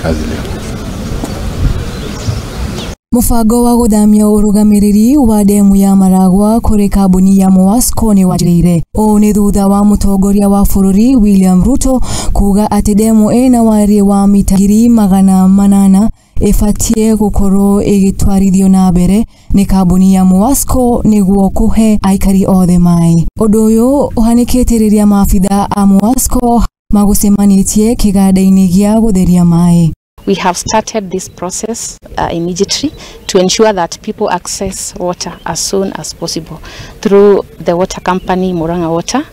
kazi leo. Mufango wa guthamia urugamiriri wa demu ya Maragwa kuri kambuni ya Muasco ni wajirire. O ni thutha wa mutongoria wa bururi William Ruto kuga ati demu ena wari wa mita 800 ifatie gukorwo igitwarithio na mbere ni kambuni ya Muasco niguo kuhe aikari othe mai. Undu uyu uhanikitiriria maabitha a Muasco magusemanitie kiganda-ini gia gutheria mai. We have started this process immediately to ensure that people access water as soon as possible through the water company, Murang'A Water,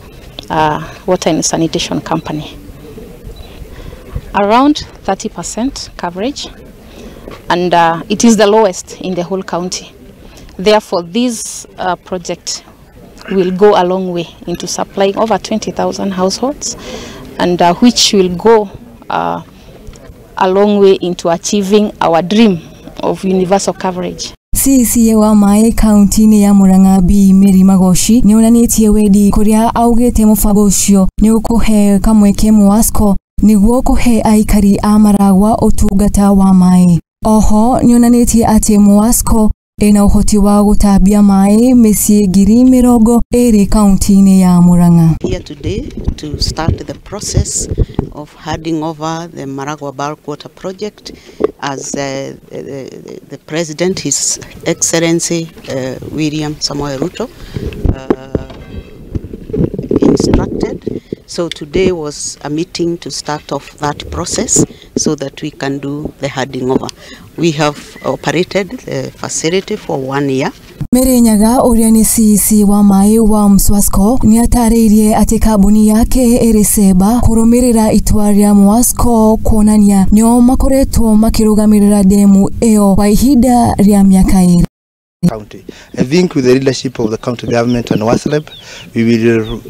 Water and Sanitation Company. Around 30% coverage, and it is the lowest in the whole county. Therefore, this project will go a long way into supplying over 20,000 households, and which will go a long way into achieving our dream of universal coverage. CCA wa Maai County ni ya Murang'A B Mary Magoshi ni onanitie wedi kuria augite mufango ucio ni ukuhe kamweke Muasco niguo kuhe aikari a Maragwa utungata wa mai. Oho ni onanitie ati Muasco ena uhoti wa gutambia mai misie 20 county-ini ya Murang'A. Here today to start the process of handing over the Maragwa bulk water project as the President, His Excellency William Samoei Ruto instructed. So today was a meeting to start off that process so that we can do the handing over. We have operated the facility for 1 year. Merenyaga uria ni CC wa mai wa Muasco ni ataririe ati kambuni yake iriseba kurumirira itwa ria Muasco kuonania nio makoretwo makirugamirira demu eo kwa ihinda ria miaka 2. County. I think with the leadership of the county government and WASLEB, we will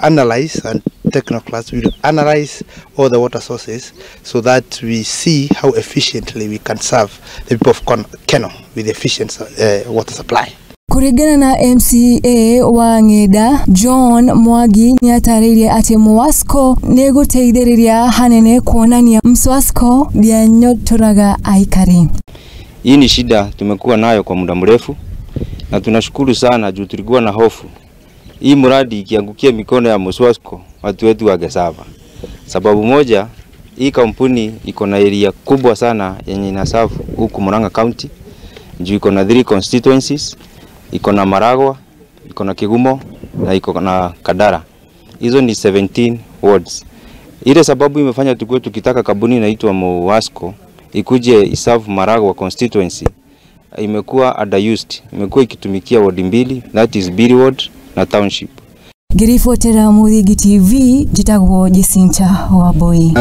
analyze, and technocrats will analyze all the water sources so that we see how efficiently we can serve the people of Keno with efficient water supply. Kuringana na MCA wa Ng'enda John Mwangi ni ataririe ati Muasco ni guteithiriria hanene kuonania Muasco ndianyotoraga aikari. Hii ni shida tumekuwa nayo kwa muda mrefu na tunashukuru sana juu tulikuwa na hofu. Hii mradi ikiangukia mikono ya Muasco watu wetu wangesava. Sababu moja, hii kampuni iko na area kubwa sana yenye inasafu huku Murang'A County. Juu iko na 3 constituencies, iko na Maragwa, iko na Kigumo na iko na Kadara. Hizo ni 17 wards. Ile sababu imefanya tukue tukitaka kampuni inaitwa Muasco ikuje iserve Maragwa constituency imekuwa underused, imekuwa ikitumikia ward 2, that is Biri ward na township. Girifotera Muthigi TV jitagwo Jacinta Wambui.